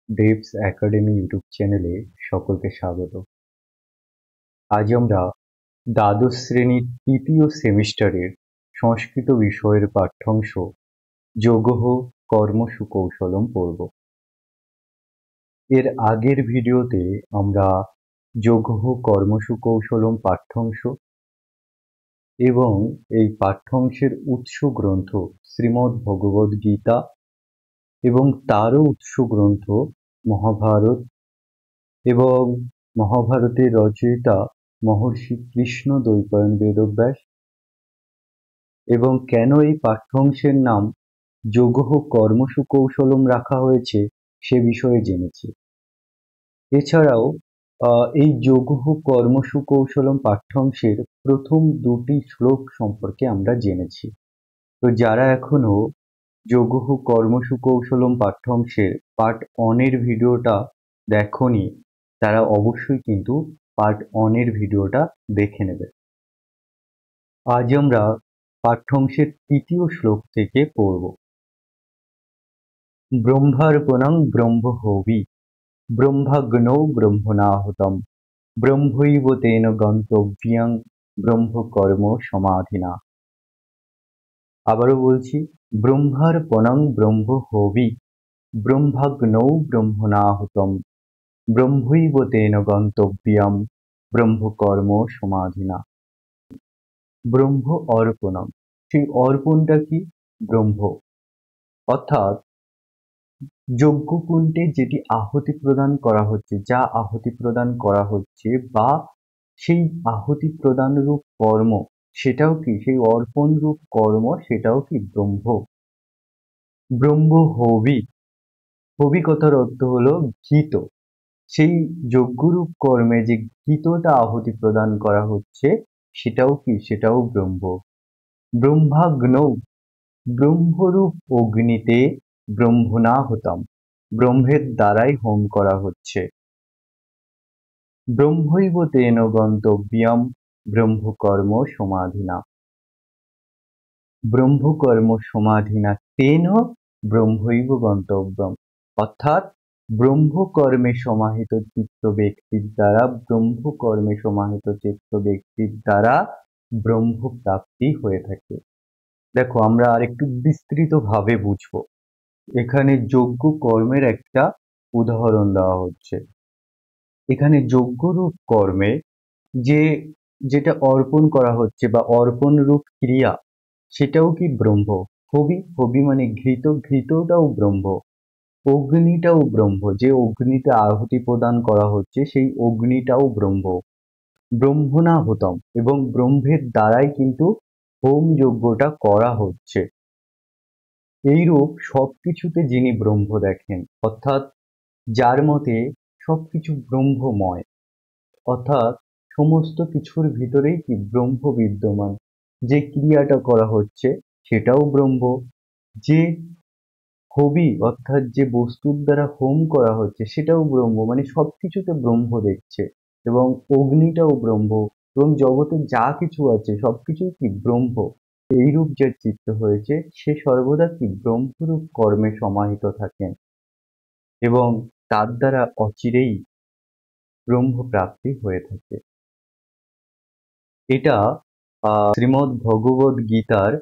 ডেভস academy YouTube চ্যানেলে সকলকে স্বাগত। আজ আমরা দ্বাদশ শ্রেণীর তৃতীয় সেমিস্টারের সংস্কৃত বিষয়ের পাঠ্যাংশ যোগঃ কর্মসু কৌশলম পড়ব। এর আগের ভিডিওতে আমরা যোগঃ কর্মসু কৌশলম পাঠ্যাংশ এবং এই পাঠ্যাংশের উৎস গ্রন্থ শ্রীমদ্ ভগবদ গীতা এবং তারও উৎস গ্রন্থ মহাভারত এবং মহাভারতের রচয়িতা মহর্ষি কৃষ্ণ দ্বৈপায়ন বেদব্যাস এবং কেন এই পাঠ্যাংশের নাম যোগঃ কর্মসু কৌশলম রাখা হয়েছে সে বিষয়ে জেনেছি। এছাড়াও এই যোগঃ কর্মসু কৌশলম পাঠ্যাংশের প্রথম দুটি শ্লোক সম্পর্কে আমরা জেনেছি। তো যারা এখনো যোগঃ কর্মসু কৌশলম পাঠ্যাংশের পার্ট 1 এর ভিডিওটা দেখোনি তারা অবশ্যই কিন্তু পার্ট 1 এর ভিডিওটা দেখে নেবে। আজ আমরা পাঠ্যাংশের তৃতীয় শ্লোক থেকে পড়ব। ব্রহ্মার্পণং ব্রহ্মহবি ব্রহ্মাগ্নৌ ব্রহ্মণাহুতম ব্রহ্মৈব তেন গন্তব্যং ব্রহ্মকর্ম সমাধিনা। আবারও বলছি, ব্রহ্মার্পণং ব্রহ্মহবি ব্রহ্মাগ্নৌ ব্রহ্মণাহুতম ব্রহ্মৈব তেন গন্তব্যং ব্রহ্মকর্ম সমাধিনা। ব্রহ্ম অর্পণম, সেই অর্পণটা কি? ব্রহ্ম, অর্থাৎ যজ্ঞকুণ্ডে যেটি আহুতি প্রদান করা হচ্ছে, যা আহুতি প্রদান করা হচ্ছে বা সেই আহুতি প্রদান রূপ কর্ম, সেটাও কি সেই অর্পণ রূপ কর্ম, সেটাও কি ব্রহ্ম। ব্রহ্ম হবি, হবি কথার অর্থ হলো ঘৃত। সেই যজ্ঞরূপ কর্মে যে ঘৃতটা আহুতি প্রদান করা হচ্ছে সেটাও কি? সেটাও ব্রহ্ম। ব্রহ্মাগ্নৌ, ব্রহ্মরূপ অগ্নিতে ব্রহ্মণাহুতম, ব্রহ্মের দ্বারাই হোম করা হচ্ছে। ব্রহ্মৈব তেন গন্তব্যম ব্রহ্মকর্ম সমাধিনা। ব্রহ্মকর্ম সমাধিনা তেন ব্রহ্মৈব গন্তব্যম, অর্থাৎ ব্রহ্মকর্মে সমাহিত চিত্ত ব্যক্তির দ্বারা, ব্রহ্মকর্মে সমাহিত চিত্ত ব্যক্তির দ্বারা ব্রহ্ম প্রাপ্তি হয়ে থাকে। দেখো, আমরা আরেকটু বিস্তৃতভাবে বুঝবো। এখানে যজ্ঞ কর্মের একটা উদাহরণ দেওয়া হচ্ছে। এখানে যজ্ঞরূপ কর্মে যেটা অর্পণ করা হচ্ছে বা অর্পণ রূপ ক্রিয়া, সেটাও কি ব্রহ্ম। হবি, হবি মানে ঘৃত, ঘৃতটাও ব্রহ্ম। অগ্নিটাও ব্রহ্ম, যে অগ্নিতে আহুতি প্রদান করা হচ্ছে সেই অগ্নিটাও ব্রহ্ম। ব্রহ্মণাহুতম, এবং ব্রহ্মের দ্বারাই কিন্তু হোম যজ্ঞটা করা হচ্ছে। এইরূপ সবকিছুতে যিনি ব্রহ্ম দেখেন, অর্থাৎ যার মতে সবকিছু ব্রহ্মময়, অর্থাৎ সমস্ত কিছুর ভিতরেই কি ব্রহ্ম বিদ্যমান। যে ক্রিয়াটা করা হচ্ছে সেটাও ব্রহ্ম, যে হবি অর্থাৎ যে বস্তুর দ্বারা হোম করা হচ্ছে সেটাও ব্রহ্ম, মানে সবকিছুতে ব্রহ্ম দেখছে। এবং অগ্নিটাও ব্রহ্ম, এবং জগতে যা কিছু আছে সবকিছুই কি ব্রহ্ম। এইরূপ যে চিত্ত হয়েছে সে সর্বদা কি ব্রহ্মরূপ কর্মে সমাহিত থাকেন এবং তার দ্বারা অচিরেই ব্রহ্ম প্রাপ্তি হয়ে থাকে। এটা শ্রীমদ্ ভগবদ গীতার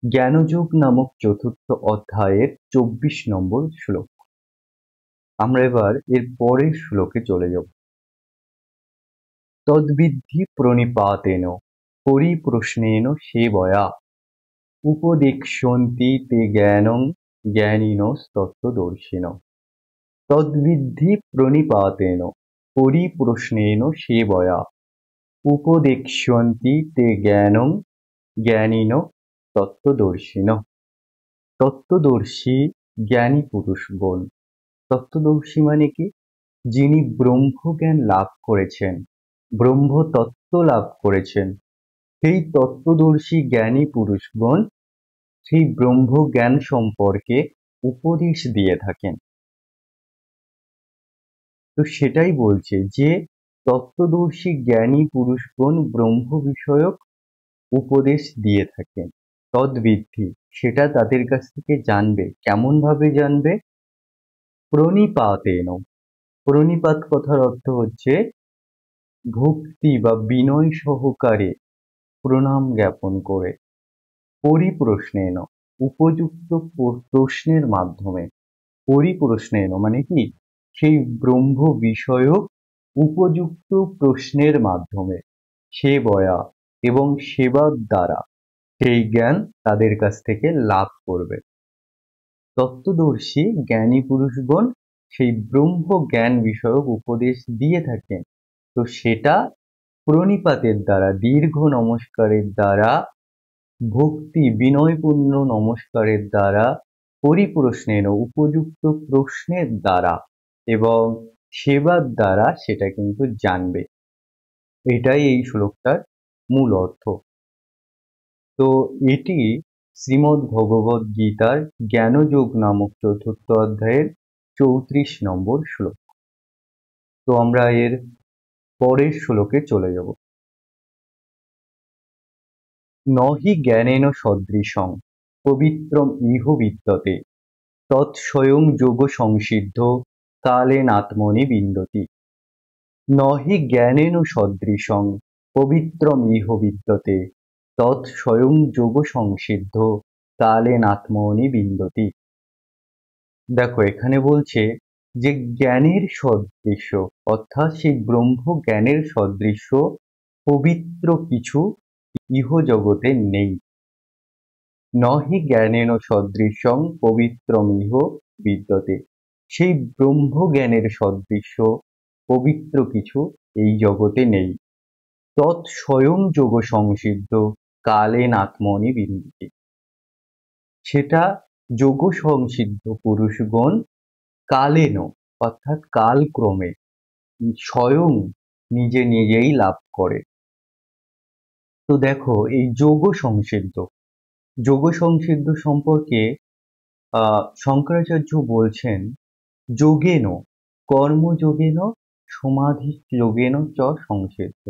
জ্ঞানযোগ নামক চতুর্থ অধ্যায়ের 24 নম্বর শ্লোক। আমরা এবার এর পরের শ্লোকে চলে যাব। তদ্বিদ্ধি প্রণিপাতেন পরিপ্রশ্নেন সেবয়া উপদেক্ষ্যন্তি তে জ্ঞানং জ্ঞানিনস্তত্ত্বদর্শিনঃ। তদ্বিদ্ধি প্রণিপাতেন পরিপ্রশ্নেন সেবয়া উপদেক্ষ্যন্তি তে জ্ঞানং জ্ঞানিনঃ তত্ত্বদর্শিনঃ। তত্ত্বদর্শী জ্ঞানী পুরুষগণ। তত্ত্বদর্শী মানে কি? যিনি ব্রহ্মজ্ঞান লাভ করেছেন, ব্রহ্মতত্ত্ব লাভ করেছেন, সেই তত্ত্বদর্শী জ্ঞানী পুরুষগণ সেই ব্রহ্মজ্ঞান সম্পর্কে উপদেশ দিয়ে থাকেন। তো সেটাই বলছে যে তত্ত্বদর্শী জ্ঞানী পুরুষগণ ব্রহ্ম বিষয়ক উপদেশ দিয়ে থাকেন। তদ্বিদ্ধি, সেটা তাদের কাছ থেকে জানবে। কেমন ভাবে জানবে? প্রণিপাতেন। প্রণিপাত কথার অর্থ হচ্ছে ভক্তি বা বিনয় সহকারে প্রণাম জ্ঞাপন করে। পরিপ্রশ্নেন, উপযুক্ত প্রশ্নের মাধ্যমে। পরিপ্রশ্নেন মানে কি, সেই ব্রহ্ম বিষয়ক উপযুক্ত প্রশ্নের মাধ্যমে সেবয়া এবং সেবার দ্বারা সেই জ্ঞান তাদের কাছ থেকে লাভ করবে। তত্ত্বদর্শী জ্ঞানী পুরুষগণ সেই ব্রহ্ম জ্ঞান বিষয়ক উপদেশ দিয়ে থাকেন। তো সেটা প্রণিপাতের দ্বারা, দীর্ঘ নমস্কারের দ্বারা, ভক্তি বিনয়পূর্ণ নমস্কারের দ্বারা, পরিপ্রশ্নের উপযুক্ত প্রশ্নের দ্বারা এবং সেবার দ্বারা সেটা কিন্তু জানবে। এটাই এই শ্লোকটার মূল অর্থ। তো এটি শ্রীমদ্ ভগবদ গীতার জ্ঞানযোগ নামক ৪র্থ অধ্যায়ের ৩৪ নম্বর শ্লোক। তো আমরা এর পরের শ্লোকে চলে যাব। নহি জ্ঞানেন সদৃশং পবিত্রম ইহ বিদ্যতে তৎস্বয়ং যোগ সংসিদ্ধ কালেনাত্মনি বিন্দতি। নহি জ্ঞানেন সদৃশং পবিত্রম ইহ বিদ্যতে তৎস্বয়ং যোগ সংসিদ্ধ কালেনাত্মনি বিন্দতি। দেখো এখানে বলছে যে জ্ঞানের সদৃশ্য, অর্থাৎ সেই ব্রহ্ম জ্ঞানের সদৃশ্য পবিত্র কিছু ইহ জগতে নেই। নহি জ্ঞানেন সদৃশং পবিত্রমিহ বিদ্যতে, সেই ব্রহ্ম জ্ঞানের সদৃশ্য পবিত্র কিছু এই জগতে নেই। তৎ স্বয়ং যোগ সংসিদ্ধ কালেনাত্মনি বিন্দতি, সেটা যোগ সংসিদ্ধ পুরুষগণ কালেন অর্থাৎ কালক্রমে স্বয়ং নিজে নিজেই লাভ করে। তো দেখো এই যোগ সংসিদ্ধ সম্পর্কে শঙ্করাচার্য বলছেন যোগেন, কর্মযোগেন সমাধি যোগেন চ সংসিদ্ধ।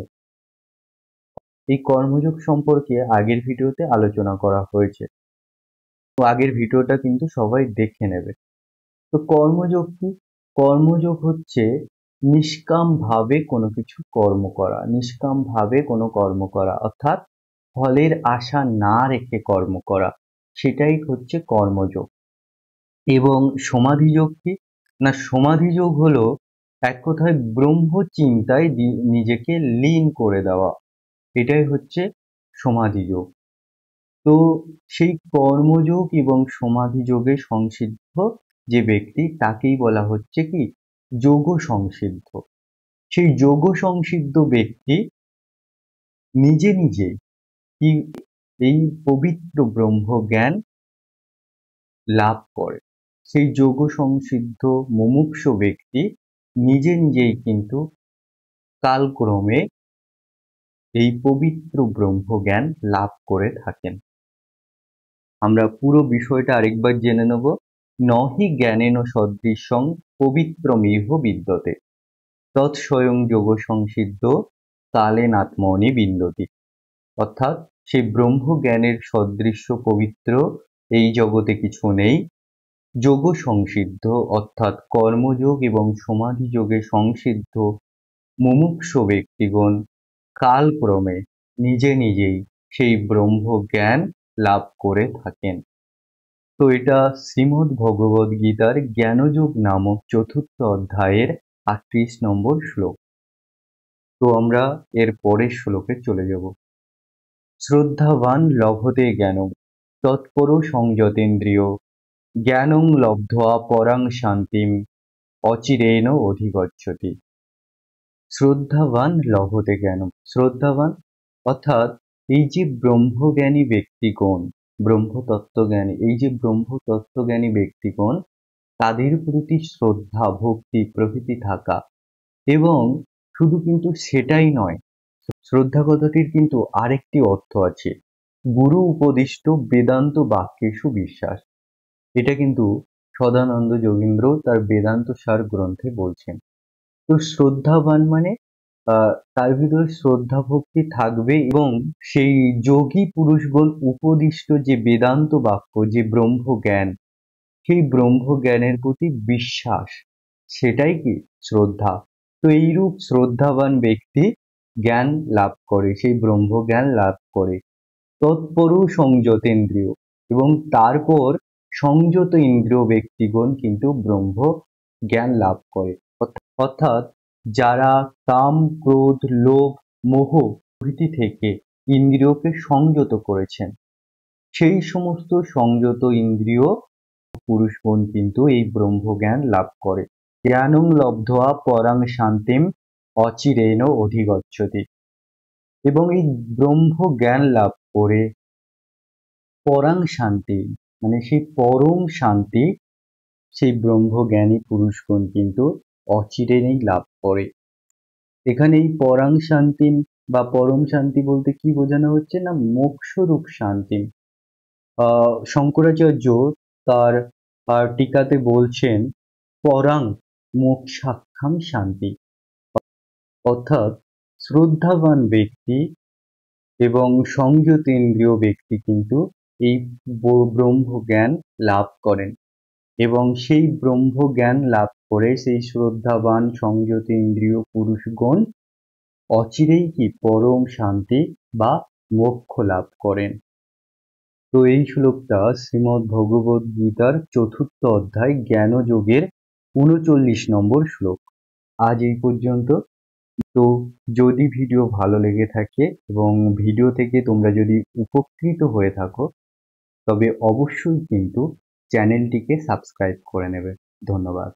এই কর্মযোগ সম্পর্কে আগের ভিডিওতে আলোচনা করা হয়েছে, তো আগের ভিডিওটা কিন্তু সবাই দেখে নেবে। তো কর্মযোগ কি? কর্মযোগ হচ্ছে নিষ্কাম ভাবে কোনো কিছু কর্ম করা, নিষ্কাম ভাবে কোনো কর্ম করা, অর্থাৎ ফলের আশা না রেখে কর্ম করা, সেটাই হচ্ছে কর্মযোগ। এবং সমাধিযোগ কি না, সমাধিযোগ হলো এক কথায় ব্রহ্ম চিন্তায় নিজেকে লীন করে দেওয়া, এটাই হচ্ছে সমাধিযোগ। তো সেই কর্মযোগ এবং সমাধিযোগে সংসিদ্ধ যে ব্যক্তি তাকেই বলা হচ্ছে কি যোগ সংসিদ্ধ। সেই যোগ সংসিদ্ধ ব্যক্তি নিজে নিজেই কি এই পবিত্র ব্রহ্ম জ্ঞান লাভ করে। সেই যোগ সংসিদ্ধ মুমুক্ষু ব্যক্তি নিজে নিজেই কিন্তু কালক্রমে এই পবিত্র ব্রহ্ম জ্ঞান লাভ করে থাকেন। আমরা পুরো বিষয়টা আরেকবার জেনে নেব। নহি জ্ঞানেন সদৃশং পবিত্রমিহ বিদ্যতে তৎস্বয়ং যোগ সংসিদ্ধ কালেনাত্মনি বিন্দতি। অর্থাৎ সেই ব্রহ্ম জ্ঞানের সদৃশ্য পবিত্র এই জগতে কিছু নেই। যোগ সংসিদ্ধ অর্থাৎ কর্মযোগ এবং সমাধি যোগে সংসিদ্ধ মুমুক্ষু ব্যক্তিগণ কালক্রমে নিজে নিজেই সেই ব্রহ্ম জ্ঞান লাভ করে থাকেন। তো এটা শ্রীমদ্ ভগবদ গীতার জ্ঞানযোগ নামক ৪র্থ অধ্যায়ের ৩৮ নম্বর শ্লোক। তো আমরা এর পরের শ্লোকে চলে যাব। শ্রদ্ধাবান লভতে জ্ঞানং তৎপর সংযতেন্দ্রিয় জ্ঞানং লব্ধ্বা পরাং শান্তিম অচিরেণ অধিগচ্ছতি। শ্রদ্ধাবান লভতে জ্ঞানম, শ্রদ্ধাবান অর্থাৎ এই যে ব্রহ্মজ্ঞানী ব্যক্তিগণ, ব্রহ্মতত্ত্বজ্ঞানী, এই যে ব্রহ্মতত্ত্বজ্ঞানী ব্যক্তিগণ, তাদের প্রতি শ্রদ্ধা ভক্তি প্রভৃতি থাকা। এবং শুধু কিন্তু সেটাই নয়, শ্রদ্ধা কথাটির কিন্তু আরেকটি অর্থ আছে, গুরু উপদিষ্ট বেদান্ত বাক্যেষু বিশ্বাস। এটা কিন্তু সদানন্দ যোগীন্দ্র তার বেদান্ত সার গ্রন্থে বলছেন। তো শ্রদ্ধাবান মানে তার ভিতরে শ্রদ্ধা ভক্তি থাকবে এবং সেই যোগী পুরুষগণ উপদিষ্ট যে বেদান্ত বাক্য, যে ব্রহ্ম জ্ঞান, সেই ব্রহ্মজ্ঞানের প্রতি বিশ্বাস, সেটাই কি শ্রদ্ধা। তো এইরূপ শ্রদ্ধাবান ব্যক্তি জ্ঞান লাভ করে, সেই ব্রহ্মজ্ঞান লাভ করে। তৎপরও সংযতেন্দ্রিয়, এবং তারপর সংযত ইন্দ্রিয় ব্যক্তিগণ কিন্তু ব্রহ্ম জ্ঞান লাভ করে। অর্থাৎ যারা কাম, ক্রোধ, লোভ, মোহ প্রভৃতি থেকে ইন্দ্রিয়কে সংযত করেছেন, সেই সমস্ত সংযত ইন্দ্রিয় পুরুষগণ কিন্তু এই ব্রহ্মজ্ঞান লাভ করে। জ্ঞানং লব্ধ্বা পরাং শান্তিম অচিরেণ অধিগচ্ছতি। এবং এই ব্রহ্ম জ্ঞান লাভ করে পরাং শান্তি, মানে সেই পরম শান্তি, সেই ব্রহ্মজ্ঞানী পুরুষগণ কিন্তু অচিরেণই লাভ করে। এখানে এই পরাং শান্তি বা পরম শান্তি বলতে কি বোঝানো হচ্ছে না, মোক্ষরূপ শান্তি। শঙ্করাচার্য তার টিকাতে বলছেন পরাং মোক্ষাখ্যাম শান্তি, অর্থাৎ শ্রদ্ধাবান ব্যক্তি এবং সংযতেন্দ্রিয় ব্যক্তি কিন্তু এই ব্রহ্মজ্ঞান লাভ করেন, এবং সেই ব্রহ্মজ্ঞান লাভ করে সেই শ্রদ্ধাবান সংযতেন্দ্রিয় পুরুষগণ অচিরেই কি পরম শান্তি বা মোক্ষ লাভ করেন। তো এই শ্লোকটা শ্রীমদ্ ভগবদ গীতার 4th অধ্যায় জ্ঞানযোগের 39 নম্বর শ্লোক। আজ এই পর্যন্ত। তো যদি ভিডিও ভালো লেগে থাকে এবং ভিডিও থেকে তোমরা যদি উপকৃত হয়ে থাকো, তবে অবশ্যই কিন্তু চ্যানেলটিকে সাবস্ক্রাইব করে নেবে। ধন্যবাদ।